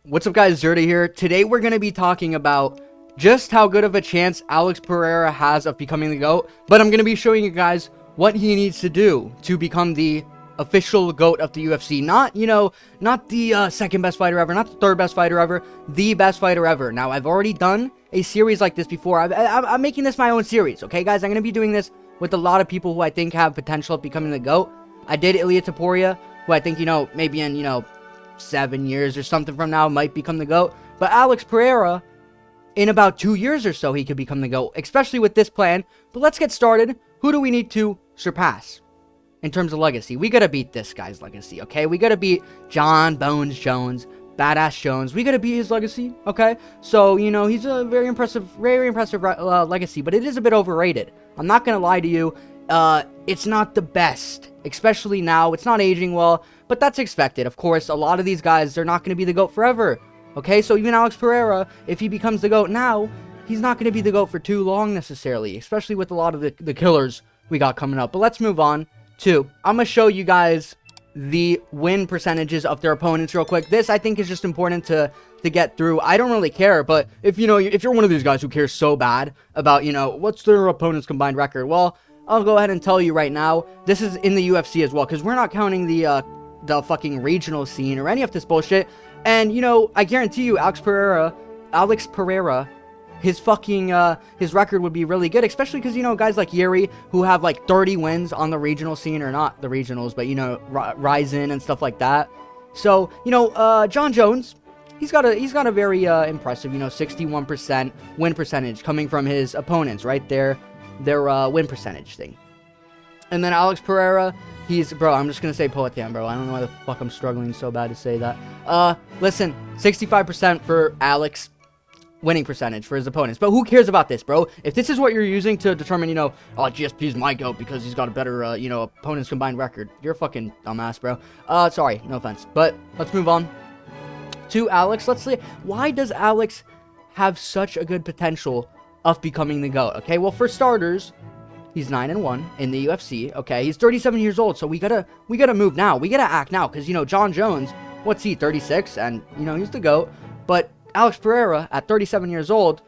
What's up, guys? Zerda here. Today we're going to be talking about just how good of a chance Alex Pereira has of becoming the GOAT, but I'm going to be showing you guys what he needs to do to become the official GOAT of the UFC. Not, not the second best fighter ever, not the third best fighter ever, the best fighter ever. Now, I've already done a series like this before. I'm making this my own series, okay, guys? I'm going to be doing this with a lot of people who I think have potential of becoming the GOAT. I did Ilia Topuria, who I think, maybe in, 7 years or something from now might become the GOAT. But Alex Pereira, in about 2 years or so, he could become the GOAT, especially with this plan. But let's get started. Who do we need to surpass in terms of legacy? We gotta beat this guy's legacy, okay? We gotta beat Jon Jones, Badass Jones. We gotta beat his legacy, okay? So, he's a very impressive legacy, but it is a bit overrated. I'm not gonna lie to you. It's not the best, especially now. It's not aging well, but that's expected. Of course, a lot of these guys, they're not going to be the GOAT forever, okay? So even Alex Pereira, if he becomes the GOAT now, he's not going to be the GOAT for too long necessarily, especially with a lot of the killers we got coming up. But let's move on to, I'm going to show you guys the win percentages of their opponents real quick. This, I think, is just important to get through. I don't really care, but if you're one of these guys who cares so bad about, what's their opponent's combined record, well, I'll go ahead and tell you right now, this is in the UFC as well, because we're not counting the fucking regional scene or any of this bullshit. And, I guarantee you, Alex Pereira, his fucking, his record would be really good, especially because, guys like Ciryl, who have, like, 30 wins on the regional scene, or not the regionals, but, Ryzen and stuff like that. So, Jon Jones, he's got a very, impressive, 61% win percentage coming from his opponents right there. Their win percentage thing. And then Alex Pereira, bro, I'm just gonna say POATAN, bro. I don't know why the fuck I'm struggling so bad to say that. Listen, 65% for Alex winning percentage for his opponents. But who cares about this, bro? If this is what you're using to determine, oh, GSP's my GOAT because he's got a better, opponent's combined record, you're a fucking dumbass, bro. Sorry, no offense. But let's move on to Alex. Let's see, why does Alex have such a good potential of becoming the GOAT? Okay, well, for starters, he's 9-1 in the UFC. Okay, he's 37 years old, so we gotta move now. We gotta act now, because Jon Jones, what's he, 36, and he's the GOAT. But Alex Pereira, at 37 years old,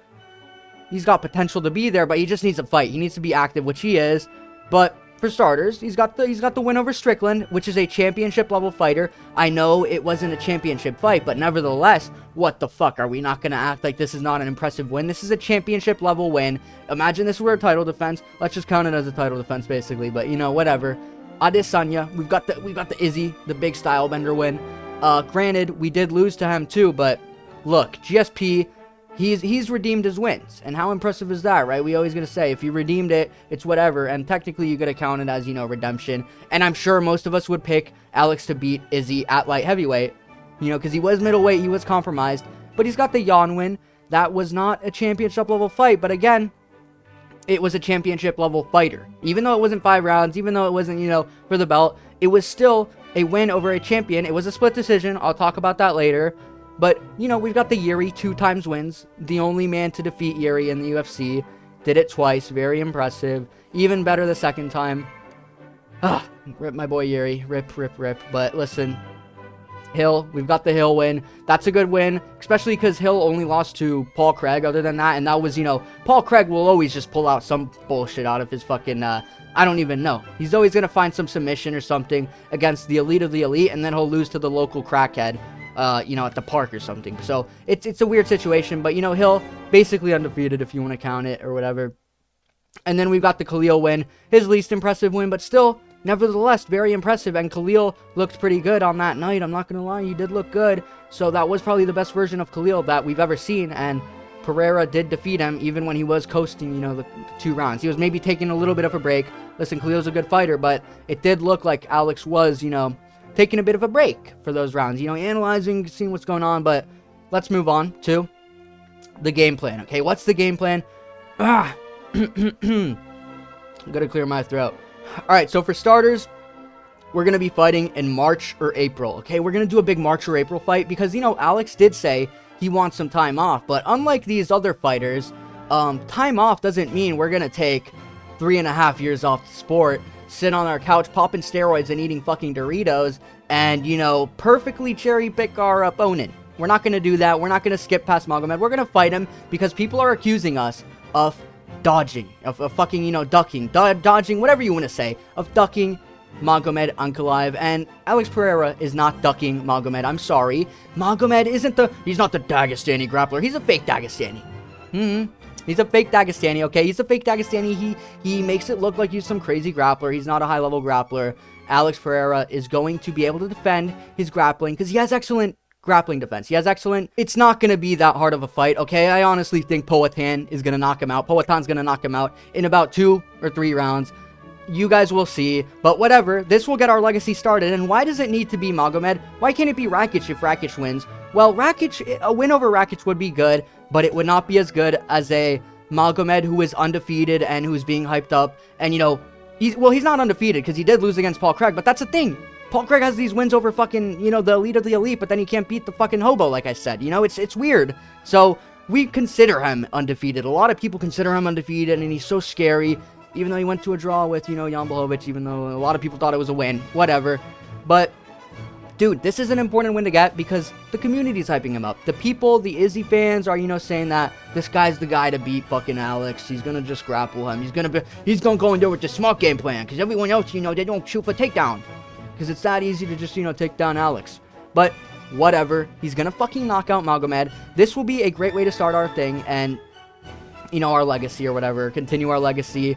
he's got potential to be there, but he just needs to fight. He needs to be active, which he is. But for starters, he's got the win over Strickland, which is a championship level fighter. I know it wasn't a championship fight, but nevertheless, what the fuck? Are we not gonna act like this is not an impressive win? This is a championship level win. Imagine this were a title defense. Let's just count it as a title defense, basically. But whatever. Adesanya, we've got the Izzy, the big style bender win. Granted, we did lose to him too, but look, GSP. He's redeemed his wins, and how impressive is that, right? We always gonna say, if you redeemed it, it's whatever, and technically you gotta count it as, redemption, and I'm sure most of us would pick Alex to beat Izzy at light heavyweight, because he was middleweight, he was compromised, but he's got the Jan win. That was not a championship level fight, but again, it was a championship level fighter. Even though it wasn't 5 rounds, even though it wasn't, for the belt, it was still a win over a champion. It was a split decision, I'll talk about that later. But, we've got the Ciryl 2 times wins. The only man to defeat Ciryl in the UFC. Did it twice. Very impressive. Even better the second time. Rip my boy Ciryl. Rip. But listen, Hill. We've got the Hill win. That's a good win. Especially because Hill only lost to Paul Craig other than that. And that was, Paul Craig will always just pull out some bullshit out of his fucking, I don't even know. He's always going to find some submission or something against the elite of the elite. And then he'll lose to the local crackhead. At the park or something. So it's a weird situation, but Hill basically undefeated if you want to count it or whatever. And then we've got the Khalil win, his least impressive win, but still, nevertheless, very impressive. And Khalil looked pretty good on that night. I'm not gonna lie, he did look good. So that was probably the best version of Khalil that we've ever seen. And Pereira did defeat him, even when he was coasting, the 2 rounds. He was maybe taking a little bit of a break. Listen, Khalil's a good fighter, but it did look like Alex was, taking a bit of a break for those rounds, analyzing, seeing what's going on. But let's move on to the game plan. Okay, what's the game plan? I'm gonna clear my throat. Alright, so for starters, we're gonna be fighting in March or April. Okay, we're gonna do a big March or April fight because Alex did say he wants some time off, but unlike these other fighters, time off doesn't mean we're gonna take 3.5 years off the sport, sit on our couch popping steroids and eating fucking Doritos, and, perfectly cherry pick our opponent. We're not going to do that. We're not going to skip past Magomed. We're going to fight him because people are accusing us of dodging, of fucking, you know, ducking, dodging, whatever you want to say, of ducking Magomed Ankalaev, and Alex Pereira is not ducking Magomed. I'm sorry. Magomed he's not the Dagestani grappler. He's a fake Dagestani. He's a fake Dagestani, okay? He's a fake Dagestani. He makes it look like he's some crazy grappler. He's not a high-level grappler. Alex Pereira is going to be able to defend his grappling because he has excellent grappling defense. It's not going to be that hard of a fight, okay? I honestly think POATAN is going to knock him out. POATAN's going to knock him out in about 2 or 3 rounds. You guys will see, but whatever. This will get our legacy started, and why does it need to be Magomed? Why can't it be Rakic if Rakic wins? Well, a win over Rakic would be good, but it would not be as good as a Magomed who is undefeated and who's being hyped up, and, you know, he's not undefeated because he did lose against Paul Craig, but that's the thing. Paul Craig has these wins over fucking, you know, the elite of the elite, but then he can't beat the fucking hobo, like I said. You know, it's weird. So, we consider him undefeated. A lot of people consider him undefeated, and he's so scary, even though he went to a draw with, you know, Jon Blachowicz, even though a lot of people thought it was a win. Whatever. But, dude, this is an important win to get because the community's hyping him up. The people, the Izzy fans are, you know, saying that this guy's the guy to beat fucking Alex. He's gonna just grapple him. He's gonna go in there with the smart game plan because everyone else, you know, they don't shoot for takedown. Because it's that easy to just, you know, take down Alex. But, whatever. He's gonna fucking knock out Magomed. This will be a great way to start our thing and, you know, our legacy or whatever. Continue our legacy.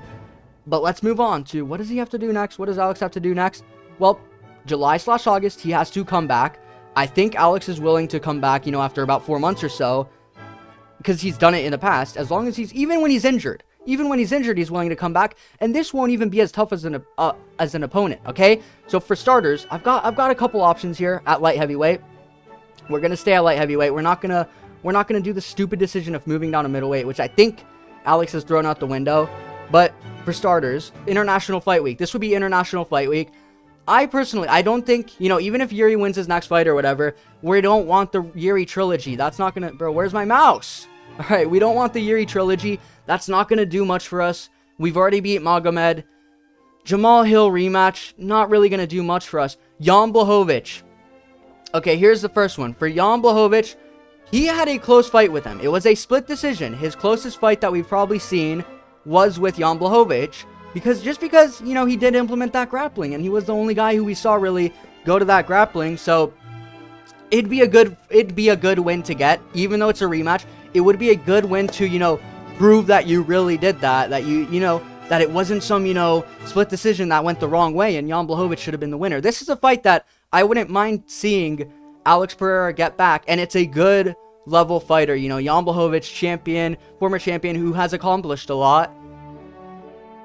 But let's move on to what does he have to do next? What does Alex have to do next? Well, July/August, he has to come back. I think Alex is willing to come back, you know, after about 4 months or so. Because he's done it in the past. As long as even when he's injured. Even when he's injured, he's willing to come back. And this won't even be as tough as an opponent, okay? So for starters, I've got a couple options here at light heavyweight. We're going to stay at light heavyweight. We're not going to do the stupid decision of moving down to middleweight, which I think Alex has thrown out the window. But for starters, International Fight Week. This would be International Fight Week. I don't think, you know, even if Yuri wins his next fight or whatever, we don't want the Yuri trilogy. That's not gonna, bro, where's my mouse? Alright, we don't want the Yuri trilogy. That's not gonna do much for us. We've already beat Magomed. Jamal Hill rematch, not really gonna do much for us. Jon Blachowicz. Okay, here's the first one. For Jon Blachowicz, he had a close fight with him. It was a split decision. His closest fight that we've probably seen was with Jon Blachowicz, because you know, he did implement that grappling, and he was the only guy who we saw really go to that grappling. So it'd be a good win to get, even though it's a rematch. It would be a good win to, you know, prove that you really did that you know, that it wasn't some, you know, split decision that went the wrong way and Jon Blachowicz should have been the winner. This is a fight that I wouldn't mind seeing Alex Pereira get back, and it's a good level fighter, you know, Jon Blachowicz, champion, former champion who has accomplished a lot.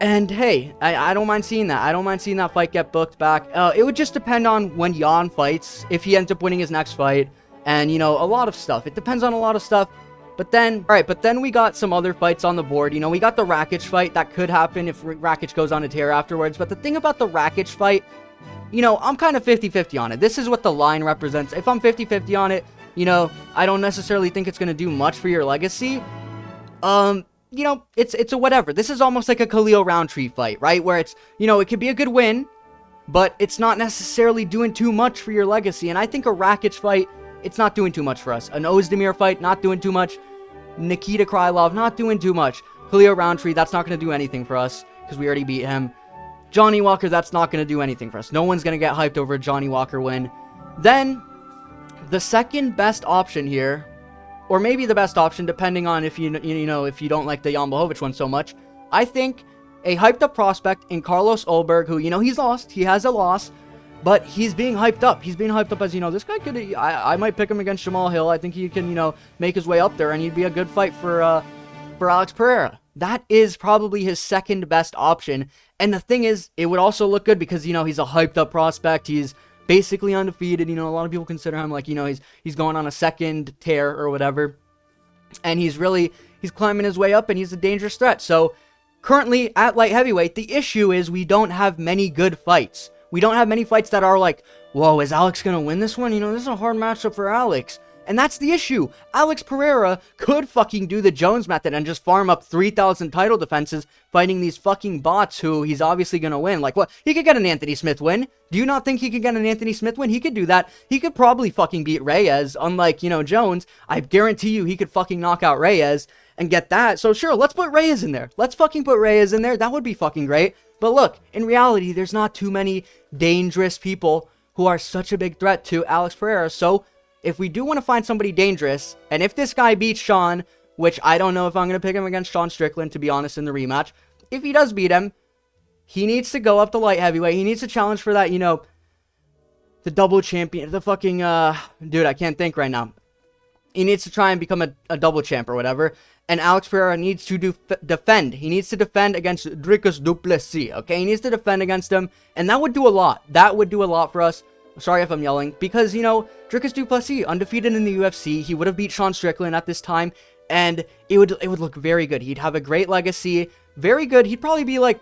And hey, I don't mind seeing that. I don't mind seeing that fight get booked back. It would just depend on when Jan fights, if he ends up winning his next fight, and, you know, a lot of stuff. It depends on a lot of stuff. But then, alright, but then we got some other fights on the board. You know, we got the Rakic fight. That could happen if Rakic goes on a tear afterwards. But the thing about the Rakic fight, you know, I'm kind of 50-50 on it. This is what the line represents. If I'm 50-50 on it, you know, I don't necessarily think it's going to do much for your legacy. You know, it's a whatever. This is almost like a Khalil Roundtree fight, right? Where it's, you know, it could be a good win, but it's not necessarily doing too much for your legacy. And I think a Rakic fight, it's not doing too much for us. An Ozdemir fight, not doing too much. Nikita Krylov, not doing too much. Khalil Roundtree, that's not going to do anything for us, because we already beat him. Johnny Walker, that's not going to do anything for us. No one's going to get hyped over a Johnny Walker win. Then, the second best option here, or maybe the best option, depending on if you know, if you don't like the Jon Blachowicz one so much, I think a hyped up prospect in Carlos Ulberg, who, you know, he's lost. He has a loss. But he's being hyped up. He's being hyped up as, you know, this guy could... I might pick him against Jamal Hill. I think he can, you know, make his way up there, and he'd be a good fight for Alex Pereira. That is probably his second best option. And the thing is, it would also look good because, you know, he's a hyped up prospect. He's basically undefeated. You know, a lot of people consider him like, you know, he's going on a second tear or whatever. And he's climbing his way up, and he's a dangerous threat. So, currently, at light heavyweight, the issue is we don't have many good fights. We don't have many fights that are like, whoa, is Alex going to win this one? You know, this is a hard matchup for Alex. And that's the issue. Alex Pereira could fucking do the Jones method and just farm up 3,000 title defenses fighting these fucking bots who he's obviously gonna win. Like, what? He could get an Anthony Smith win. Do you not think he could get an Anthony Smith win? He could do that. He could probably fucking beat Reyes, unlike, you know, Jones. I guarantee you he could fucking knock out Reyes and get that. So sure, let's put Reyes in there. Let's fucking put Reyes in there. That would be fucking great. But look, in reality, there's not too many dangerous people who are such a big threat to Alex Pereira. So if we do want to find somebody dangerous, and if this guy beats Sean, which I don't know if I'm going to pick him against Sean Strickland, to be honest, in the rematch. If he does beat him, he needs to go up to light heavyweight. He needs to challenge for that, you know, the double champion, the fucking, dude, I can't think right now. He needs to try and become a double champ or whatever. And Alex Pereira needs to defend. He needs to defend against Dricus du Plessis, okay? He needs to defend against him, and that would do a lot. That would do a lot for us. Sorry if I'm yelling, because, you know, Dricus du Plessis, undefeated in the UFC, he would have beat Sean Strickland at this time, and it would look very good. He'd have a great legacy, very good. He'd probably be, like,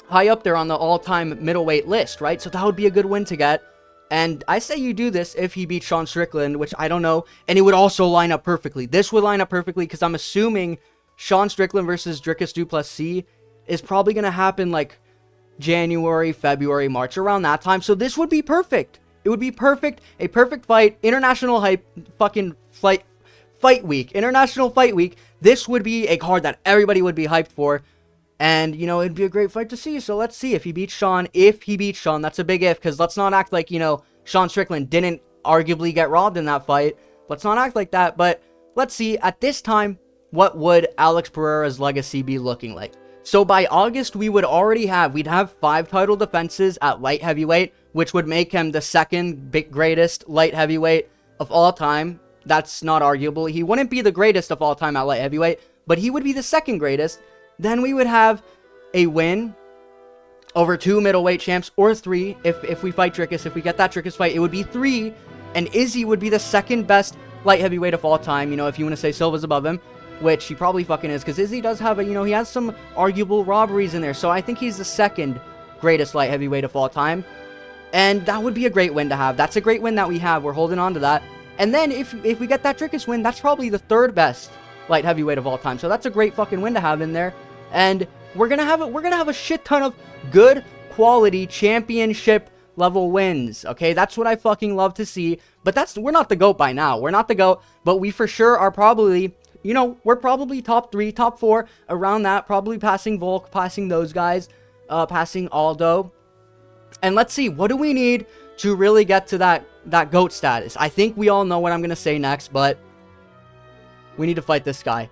high up there on the all-time middleweight list, right? So that would be a good win to get. And I say you do this if he beats Sean Strickland, which I don't know. And it would also line up perfectly. This would line up perfectly because I'm assuming Sean Strickland versus Dricus du Plessis is probably going to happen like January, February, March, around that time. So this would be perfect. It would be perfect. A perfect fight. International hype. Fucking fight week. International fight week. This would be a card that everybody would be hyped for. And, you know, it'd be a great fight to see. So let's see if he beats Sean. If he beats Sean, that's a big if. Because let's not act like, you know, Sean Strickland didn't arguably get robbed in that fight. Let's not act like that. But let's see, at this time, what would Alex Pereira's legacy be looking like? So by August, we'd have 5 title defenses at light heavyweight, which would make him the second greatest light heavyweight of all time. That's not arguable. He wouldn't be the greatest of all time at light heavyweight, but he would be the second greatest. Then we would have a win over 2 middleweight champs, or 3, if we fight Dricus. If we get that Dricus fight, it would be 3, and Izzy would be the second best light heavyweight of all time, you know, if you want to say Silva's above him, which he probably fucking is, because Izzy does have you know, he has some arguable robberies in there, so I think he's the second greatest light heavyweight of all time, and that would be a great win to have. That's a great win that we have. We're holding on to that. And then if we get that Dricus win, that's probably the 3rd best light heavyweight of all time, so that's a great fucking win to have in there. And we're gonna have a shit ton of good quality championship level wins. Okay, that's what I fucking love to see. But we're not the GOAT by now. We're not the GOAT, but we for sure are probably, you know, we're probably top 3, top 4 around that. Probably passing Volk, passing those guys, passing Aldo. And let's see, what do we need to really get to that GOAT status? I think we all know what I'm gonna say next, but we need to fight this guy.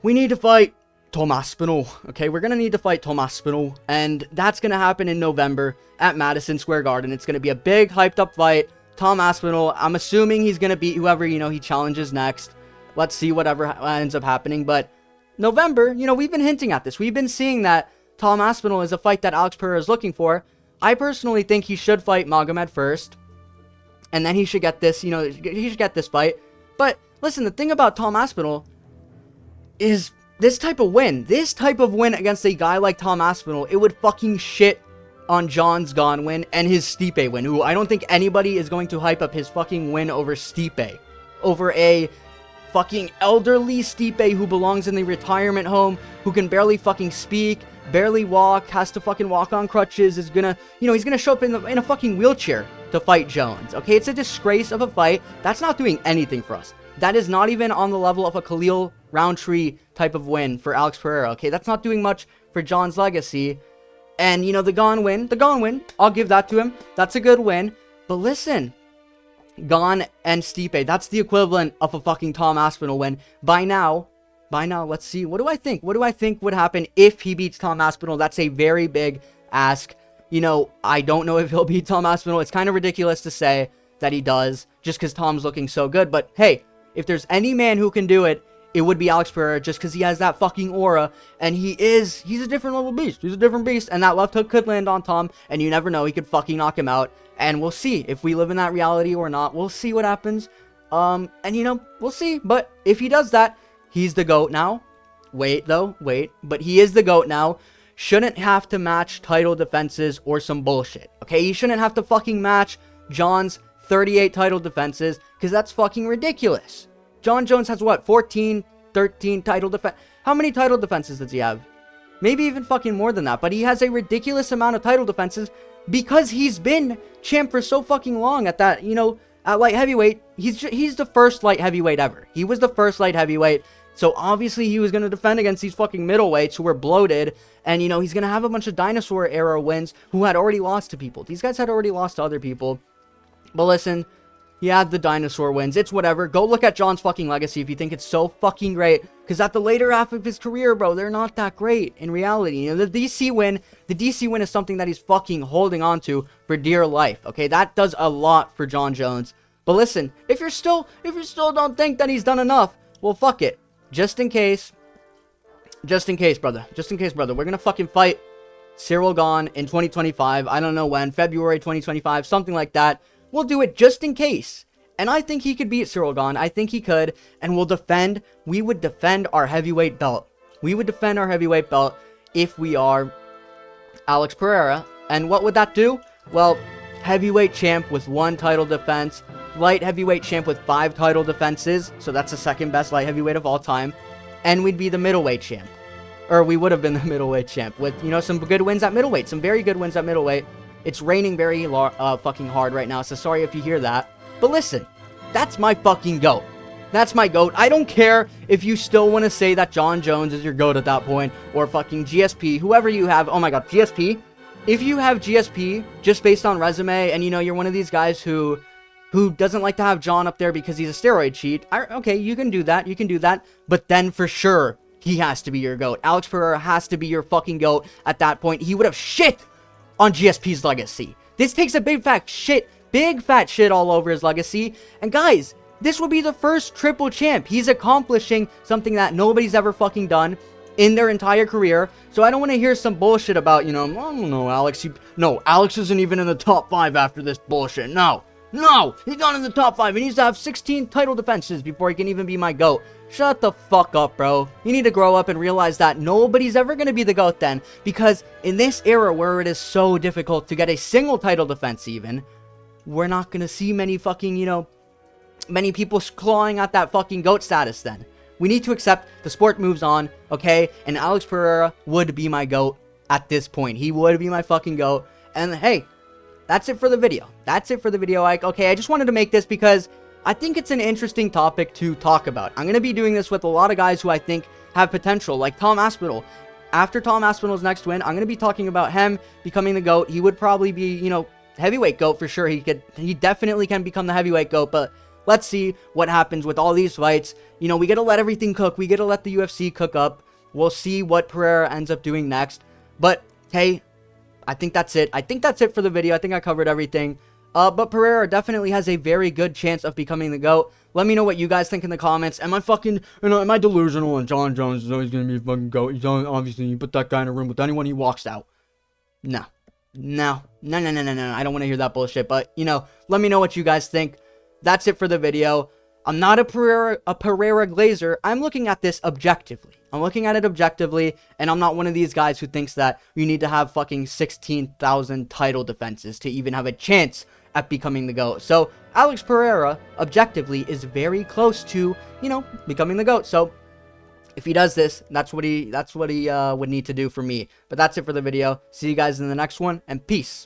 We need to fight Tom Aspinall. Okay, we're going to need to fight Tom Aspinall, and that's going to happen in November at Madison Square Garden. It's going to be a big, hyped up fight. Tom Aspinall, I'm assuming he's going to beat whoever, you know, he challenges next. Let's see whatever ends up happening, but November, you know, we've been hinting at this. We've been seeing that Tom Aspinall is a fight that Alex Pereira is looking for. I personally think he should fight Magomed first, and then he should get this, you know, he should get this fight. But listen, the thing about Tom Aspinall is this type of win against a guy like Tom Aspinall, it would fucking shit on Jon's Gane win and his Stipe win, who I don't think anybody is going to hype up his fucking win over Stipe. Over a fucking elderly Stipe who belongs in the retirement home, who can barely fucking speak, barely walk, has to fucking walk on crutches, is gonna, you know, he's gonna show up in a fucking wheelchair to fight Jones. Okay, it's a disgrace of a fight. That's not doing anything for us. That is not even on the level of a Khalil Roundtree type of win for Alex Pereira, okay? That's not doing much for Jon's legacy. And, you know, the Gane win, I'll give that to him. That's a good win. But listen, Gane and Stipe, that's the equivalent of a fucking Tom Aspinall win. By now, let's see. What do I think? What do I think would happen if he beats Tom Aspinall? That's a very big ask. You know, I don't know if he'll beat Tom Aspinall. It's kind of ridiculous to say that he does, just because Tom's looking so good. But, hey, if there's any man who can do it, it would be Alex Pereira, just because he has that fucking aura, and he's a different level beast. He's a different beast, and that left hook could land on Tom, and you never know, he could fucking knock him out, and we'll see if we live in that reality or not. We'll see what happens, and you know, we'll see. But if he does that, he's the GOAT now. Wait, but he is the GOAT now. Shouldn't have to match title defenses or some bullshit, okay? He shouldn't have to fucking match Jon's 38 title defenses, because that's fucking ridiculous. Jon Jones has what, 14, 13 title defense? How many title defenses does he have? Maybe even fucking more than that, but he has a ridiculous amount of title defenses because he's been champ for so fucking long at that, you know, at light heavyweight. He's the first light heavyweight ever. He was the first light heavyweight, so obviously he was going to defend against these fucking middleweights who were bloated, and, you know, he's going to have a bunch of dinosaur era wins who had already lost to people. These guys had already lost to other people, but listen, he had the dinosaur wins. It's whatever. Go look at Jon's fucking legacy if you think it's so fucking great. Because at the later half of his career, bro, they're not that great in reality. You know, the DC win is something that he's fucking holding on to for dear life. Okay, that does a lot for Jon Jones. But listen, if you still don't think that he's done enough, well, fuck it. Just in case, brother. We're gonna fucking fight Ciryl Gane in 2025. I don't know when, February 2025, something like that. We'll do it just in case. And I think he could beat Ciryl Gane. I think he could. And we would defend our heavyweight belt. We would defend our heavyweight belt if we are Alex Pereira. And what would that do? Well, heavyweight champ with 1 title defense. Light heavyweight champ with 5 title defenses. So that's the second best light heavyweight of all time. And we'd be the middleweight champ. Or we would have been the middleweight champ with, you know, some good wins at middleweight. Some very good wins at middleweight. It's raining very fucking hard right now, so sorry if you hear that. But listen, that's my fucking GOAT. That's my GOAT. I don't care if you still want to say that Jon Jones is your GOAT at that point, or fucking GSP, whoever you have. Oh my god, GSP. If you have GSP just based on resume, and you know, you're one of these guys who doesn't like to have Jon up there because he's a steroid cheat, okay, you can do that. But then for sure, he has to be your GOAT. Alex Pereira has to be your fucking GOAT at that point. He would have shit on GSP's legacy. This takes a big fat shit all over his legacy. And guys, this will be the first triple champ. He's accomplishing something that nobody's ever fucking done in their entire career. So I don't want to hear some bullshit about, you know, I don't know, Alex. No, Alex isn't even in the top 5 after this bullshit. No, he's not in the top 5. He needs to have 16 title defenses before he can even be my GOAT. Shut the fuck up, bro. You need to grow up and realize that nobody's ever going to be the GOAT then. Because in this era where it is so difficult to get a single title defense even, we're not going to see many fucking, you know, many people clawing at that fucking GOAT status then. We need to accept the sport moves on, okay? And Alex Pereira would be my GOAT at this point. He would be my fucking GOAT. And hey, that's it for the video. Okay, I just wanted to make this because I think it's an interesting topic to talk about. I'm going to be doing this with a lot of guys who I think have potential, like Tom Aspinall. After Tom Aspinall's next win, I'm going to be talking about him becoming the GOAT. He would probably be, you know, heavyweight GOAT for sure. He definitely can become the heavyweight GOAT, but let's see what happens with all these fights. You know, we got to let everything cook. We got to let the UFC cook up. We'll see what Pereira ends up doing next. But hey, I think that's it. For the video. I think I covered everything. But Pereira definitely has a very good chance of becoming the GOAT. Let me know what you guys think in the comments. Am I delusional and Jon Jones is always going to be a fucking GOAT? Obviously, you put that guy in a room with anyone, he walks out. No. I don't want to hear that bullshit. But, you know, let me know what you guys think. That's it for the video. I'm not a Pereira glazer. I'm looking at this objectively. And I'm not one of these guys who thinks that you need to have fucking 16,000 title defenses to even have a chance at becoming the GOAT. So Alex Pereira, objectively, is very close to, you know, becoming the GOAT. So if he does this, that's what he would need to do for me. But that's it for the video. See you guys in the next one, and peace.